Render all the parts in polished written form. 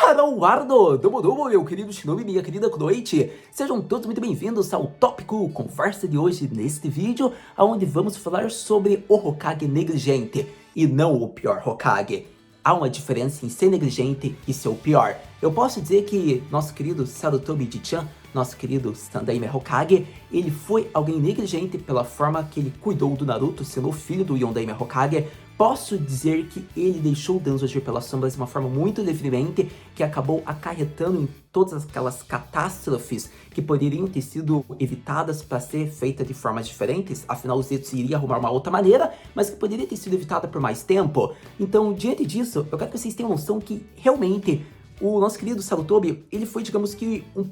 Ardo, Domo, meu querido Shinobi, minha querida Kunoichi, sejam todos muito bem-vindos ao tópico conversa de hoje neste vídeo, onde vamos falar sobre o Hokage negligente e não o pior Hokage. Há uma diferença em ser negligente e ser o pior. Eu posso dizer que nosso querido Sarutobi Jichan, nosso querido Sandaime Hokage, ele foi alguém negligente pela forma que ele cuidou do Naruto, sendo o filho do Yondaime Hokage. Posso dizer que ele deixou o Danzo agir pelas sombras de uma forma muito livremente, que acabou acarretando em todas aquelas catástrofes que poderiam ter sido evitadas para ser feitas de formas diferentes. Afinal, o Zetsu iria arrumar uma outra maneira, mas que poderia ter sido evitada por mais tempo. Então, diante disso, eu quero que vocês tenham noção que realmente o nosso querido Sarutobi, ele foi, digamos que, um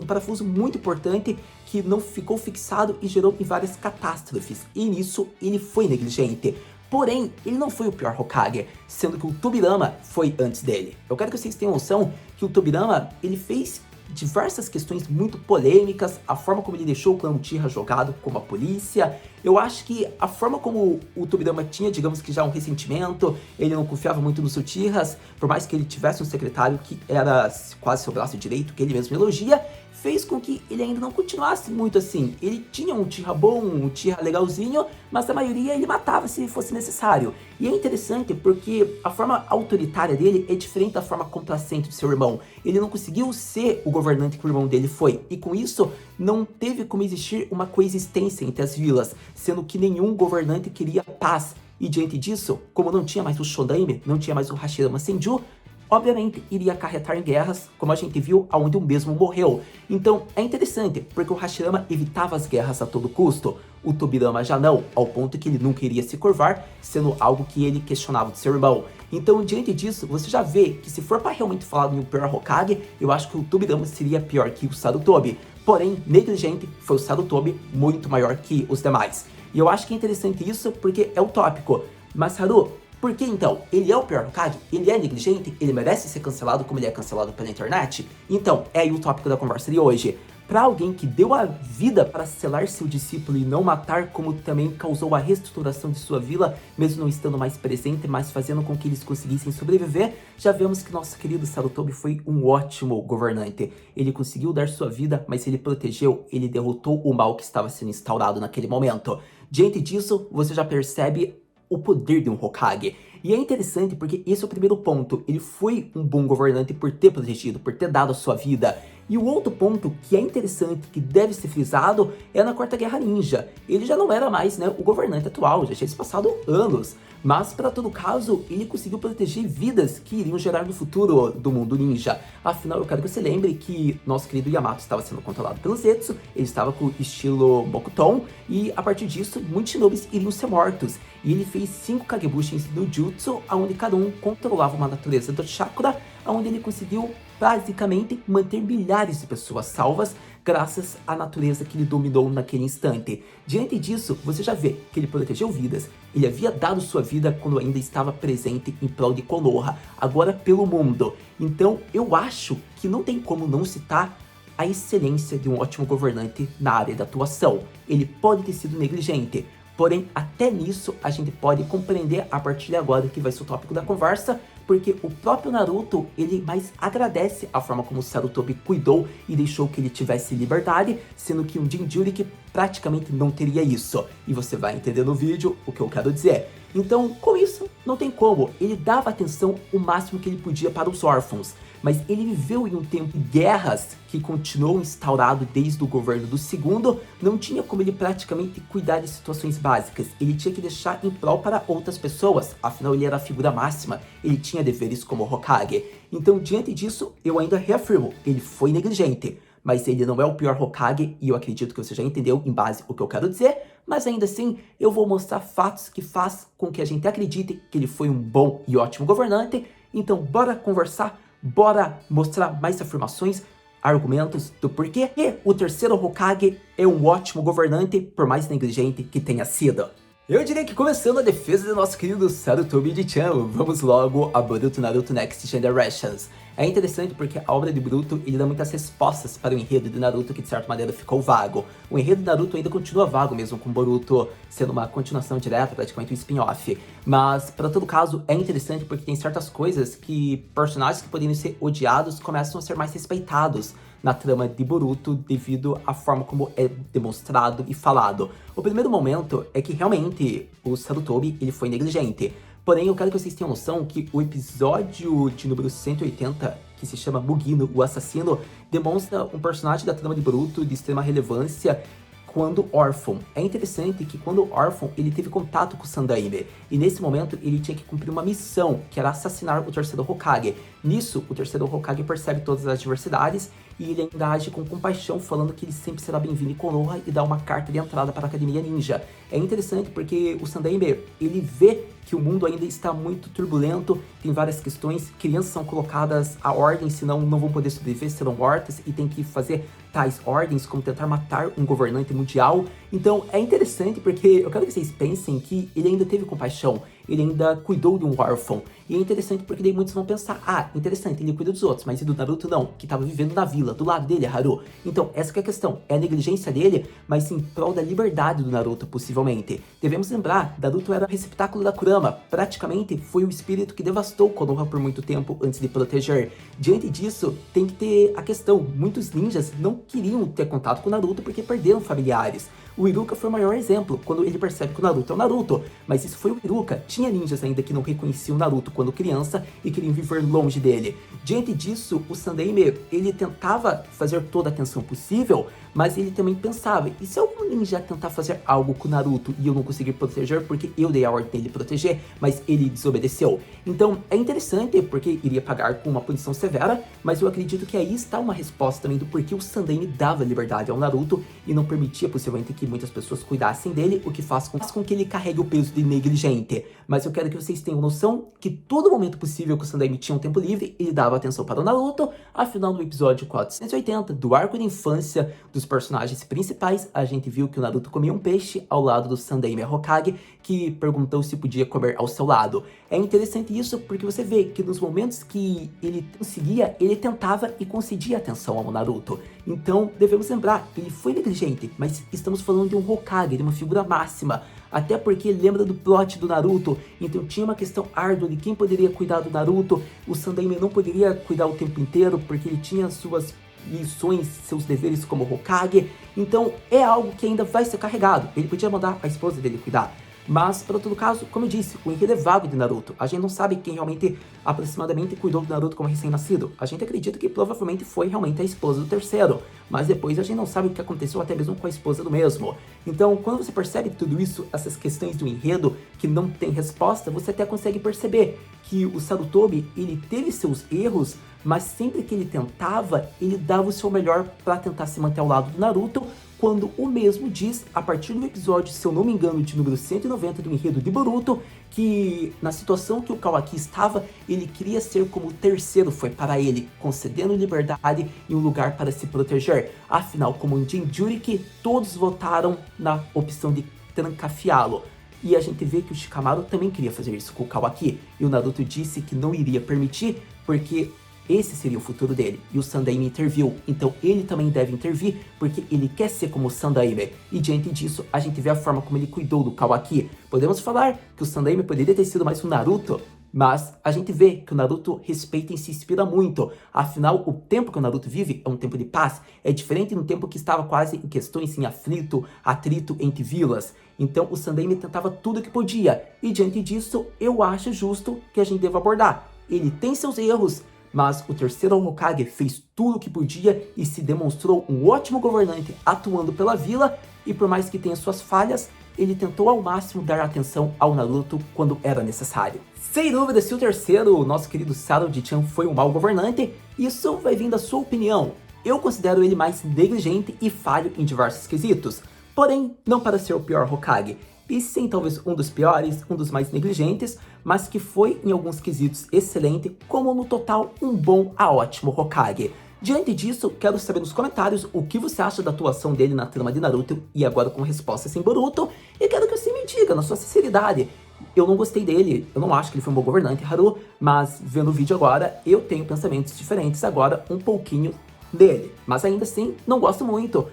parafuso muito importante que não ficou fixado e gerou em várias catástrofes. E nisso, ele foi negligente. Porém, ele não foi o pior Hokage, sendo que o Tobirama foi antes dele. Eu quero que vocês tenham noção que o Tobirama, ele fez diversas questões muito polêmicas, a forma como ele deixou o clã Uchiha jogado como a polícia. Eu acho que a forma como o Tobirama tinha, digamos que já um ressentimento, ele não confiava muito nos Uchihas, por mais que ele tivesse um secretário que era quase seu braço direito, que ele mesmo elogia, fez com que ele ainda não continuasse muito assim. Ele tinha um Uchiha bom, um Uchiha legalzinho, mas a maioria ele matava se fosse necessário. E é interessante porque a forma autoritária dele é diferente da forma complacente do seu irmão. Ele não conseguiu ser o governante que o irmão dele foi, e com isso não teve como existir uma coexistência entre as vilas, sendo que nenhum governante queria paz. E diante disso, como não tinha mais o Shodaime, não tinha mais o Hashirama Senju, obviamente iria acarretar em guerras, como a gente viu, aonde o mesmo morreu. Então é interessante, porque o Hashirama evitava as guerras a todo custo, o Tobirama já não, ao ponto que ele nunca iria se curvar, sendo algo que ele questionava do seu irmão. Então, diante disso, você já vê que se for para realmente falar no pior Hokage, eu acho que o Tobirama seria pior que o Sarutobi. Porém, negligente foi o Sarutobi, muito maior que os demais. E eu acho que é interessante isso, porque é utópico. Mas Haru, por que então? Ele é o pior Hokage? Ele é negligente? Ele merece ser cancelado como ele é cancelado pela internet? Então, é aí o tópico da conversa de hoje. Para alguém que deu a vida para selar seu discípulo e não matar, como também causou a reestruturação de sua vila, mesmo não estando mais presente, mas fazendo com que eles conseguissem sobreviver, já vemos que nosso querido Sarutobi foi um ótimo governante. Ele conseguiu dar sua vida, mas ele protegeu, ele derrotou o mal que estava sendo instaurado naquele momento. Diante disso, você já percebe o poder de um Hokage. E é interessante porque esse é o primeiro ponto. Ele foi um bom governante por ter protegido, por ter dado a sua vida. E o outro ponto que é interessante, que deve ser frisado, é na Quarta Guerra Ninja. Ele já não era mais, né, o governante atual, já tinha se passado anos. Mas, para todo caso, ele conseguiu proteger vidas que iriam gerar no futuro do mundo ninja. Afinal, eu quero que você lembre que nosso querido Yamato estava sendo controlado pelo Zetsu, ele estava com o estilo Mokuton, e a partir disso, muitos shinobis iriam ser mortos. E ele fez 5 Kagebushins no Jutsu, onde cada um controlava uma natureza do chakra, onde ele conseguiu basicamente manter milhares de pessoas salvas, graças à natureza que ele dominou naquele instante. Diante disso, você já vê que ele protegeu vidas, ele havia dado sua vida quando ainda estava presente em prol de Konoha, agora pelo mundo. Então eu acho que não tem como não citar a excelência de um ótimo governante na área da atuação. Ele pode ter sido negligente, porém até nisso a gente pode compreender a partir de agora, que vai ser o tópico da conversa, porque o próprio Naruto, ele mais agradece a forma como o Sarutobi cuidou e deixou que ele tivesse liberdade, sendo que um Jinchuriki praticamente não teria isso. E você vai entender no vídeo o que eu quero dizer. Então, com isso, não tem como. Ele dava atenção o máximo que ele podia para os órfãos, mas ele viveu em um tempo de guerras que continuou instaurado desde o governo do segundo, não tinha como ele praticamente cuidar de situações básicas, ele tinha que deixar em prol para outras pessoas, afinal ele era a figura máxima, ele tinha deveres como Hokage. Então, diante disso, eu ainda reafirmo, ele foi negligente, mas ele não é o pior Hokage, e eu acredito que você já entendeu em base o que eu quero dizer, mas ainda assim, eu vou mostrar fatos que faz com que a gente acredite que ele foi um bom e ótimo governante. Então, bora conversar, bora mostrar mais afirmações, argumentos do porquê que o terceiro Hokage é um ótimo governante, por mais negligente que tenha sido. Eu diria que começando a defesa do nosso querido Sarutobi Jichan, vamos logo a Boruto Naruto Next Generations. É interessante porque a obra de Boruto, ele dá muitas respostas para o enredo de Naruto que de certa maneira ficou vago. O enredo de Naruto ainda continua vago mesmo, com Boruto sendo uma continuação direta, praticamente um spin-off. Mas, para todo caso, é interessante porque tem certas coisas que personagens que poderiam ser odiados começam a ser mais respeitados na trama de Boruto devido à forma como é demonstrado e falado. O primeiro momento é que realmente o Sarutobi ele foi negligente. Porém, eu quero que vocês tenham noção que o episódio de número 180, que se chama Mugino, o Assassino, demonstra um personagem da trama de Boruto de extrema relevância quando órfão. É interessante que quando órfão, ele teve contato com o Sandaime, e nesse momento ele tinha que cumprir uma missão, que era assassinar o terceiro Hokage. Nisso, o terceiro Hokage percebe todas as adversidades, e ele ainda age com compaixão, falando que ele sempre será bem-vindo em Konoha e dá uma carta de entrada para a Academia Ninja. É interessante porque o Sandaime, ele vê que o mundo ainda está muito turbulento, tem várias questões, crianças são colocadas à ordem, senão não vão poder sobreviver, serão mortas, e tem que fazer tais ordens como tentar matar um governante mundial. Então é interessante porque eu quero que vocês pensem que ele ainda teve compaixão, ele ainda cuidou de um órfão. E é interessante porque daí muitos vão pensar, ah, interessante, ele cuida dos outros, mas e do Naruto não, que estava vivendo na vila, do lado dele, Haru. Então essa que é a questão, é a negligência dele, mas em prol da liberdade do Naruto, possivelmente. Devemos lembrar, Naruto era o receptáculo da Kurama, praticamente foi o espírito que devastou Konoha por muito tempo antes de proteger. Diante disso, tem que ter a questão, muitos ninjas não queriam ter contato com o Naruto porque perderam familiares. O Iruka foi o maior exemplo, quando ele percebe que o Naruto é o Naruto, mas isso foi o Iruka. Tinha ninjas ainda que não reconheciam o Naruto quando criança e queriam viver longe dele. Diante disso, o Sandaime, ele tentava fazer toda a atenção possível, mas ele também pensava, e se algum ninja tentar fazer algo com o Naruto e eu não conseguir proteger porque eu dei a ordem dele proteger, mas ele desobedeceu? Então é interessante porque iria pagar com uma punição severa, mas eu acredito que aí está uma resposta também do porquê o Sandaime dava liberdade ao Naruto e não permitia possivelmente que muitas pessoas cuidassem dele, o que faz com que ele carregue o peso de negligente. Mas eu quero que vocês tenham noção que todo momento possível que o Sandaime tinha um tempo livre, ele dava atenção para o Naruto. Afinal, no episódio 480 do arco de infância dos personagens principais, a gente viu que o Naruto comia um peixe ao lado do Sandaime Hokage, que perguntou se podia comer ao seu lado. É interessante isso porque você vê que nos momentos que ele conseguia, ele tentava e concedia atenção ao Naruto. Então, devemos lembrar, ele foi negligente, mas estamos falando de um Hokage, de uma figura máxima. Até porque lembra do plot do Naruto, então tinha uma questão árdua de quem poderia cuidar do Naruto. O Sandaime não poderia cuidar o tempo inteiro, porque ele tinha suas missões, seus deveres como Hokage. Então é algo que ainda vai ser carregado. Ele podia mandar a esposa dele cuidar. Mas, para todo caso, como eu disse, o enredo é vago de Naruto. A gente não sabe quem realmente aproximadamente cuidou do Naruto como recém-nascido. A gente acredita que provavelmente foi realmente a esposa do terceiro, mas depois a gente não sabe o que aconteceu até mesmo com a esposa do mesmo. Então, quando você percebe tudo isso, essas questões do enredo que não tem resposta, você até consegue perceber que o Sarutobi, ele teve seus erros, mas sempre que ele tentava, ele dava o seu melhor para tentar se manter ao lado do Naruto, quando o mesmo diz, a partir do episódio, se eu não me engano, de número 190 do enredo de Boruto, que na situação que o Kawaki estava, ele queria ser como o terceiro foi para ele, concedendo liberdade e um lugar para se proteger. Afinal, como um Jinchuriki, todos votaram na opção de trancafiá-lo. E a gente vê que o Shikamaru também queria fazer isso com o Kawaki, e o Naruto disse que não iria permitir, porque esse seria o futuro dele, e o Sandaime interviu, então ele também deve intervir, porque ele quer ser como o Sandaime, e diante disso, a gente vê a forma como ele cuidou do Kawaki. Podemos falar que o Sandaime poderia ter sido mais um Naruto, mas a gente vê que o Naruto respeita e se inspira muito. Afinal, o tempo que o Naruto vive é um tempo de paz, é diferente do tempo que estava quase em questões em atrito entre vilas. Então o Sandaime tentava tudo o que podia, e diante disso, eu acho justo que a gente deva abordar. Ele tem seus erros, mas o terceiro Hokage fez tudo o que podia e se demonstrou um ótimo governante atuando pela vila, e por mais que tenha suas falhas, ele tentou ao máximo dar atenção ao Naruto quando era necessário. Sem dúvida, se o terceiro, o nosso querido Saruji-chan, foi um mau governante, isso vai vir da sua opinião. Eu considero ele mais negligente e falho em diversos quesitos, porém não para ser o pior Hokage. E sim, talvez um dos piores, um dos mais negligentes, mas que foi em alguns quesitos excelente, como no total um bom a ótimo Hokage. Diante disso, quero saber nos comentários o que você acha da atuação dele na trama de Naruto, e agora com respostas em Boruto, e quero que você me diga, na sua sinceridade, eu não gostei dele, eu não acho que ele foi um bom governante, Haru, mas vendo o vídeo agora, eu tenho pensamentos diferentes agora, um pouquinho dele. Mas ainda assim, não gosto muito.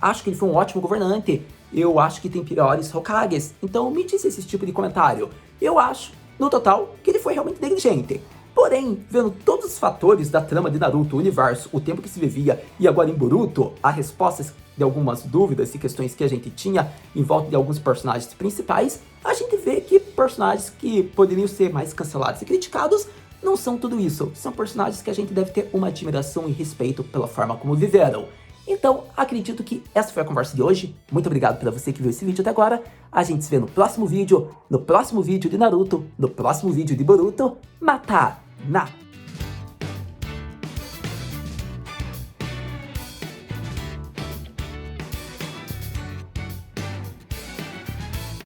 Acho que ele foi um ótimo governante, eu acho que tem piores Hokages, então me diz esse tipo de comentário. Eu acho, no total, que ele foi realmente negligente. Porém, vendo todos os fatores da trama de Naruto, o universo, o tempo que se vivia e agora em Boruto, há respostas de algumas dúvidas e questões que a gente tinha em volta de alguns personagens principais, a gente vê que personagens que poderiam ser mais cancelados e criticados não são tudo isso. São personagens que a gente deve ter uma admiração e respeito pela forma como viveram. Então, acredito que essa foi a conversa de hoje. Muito obrigado pra você que viu esse vídeo até agora. A gente se vê no próximo vídeo de Naruto, no próximo vídeo de Boruto. Mata na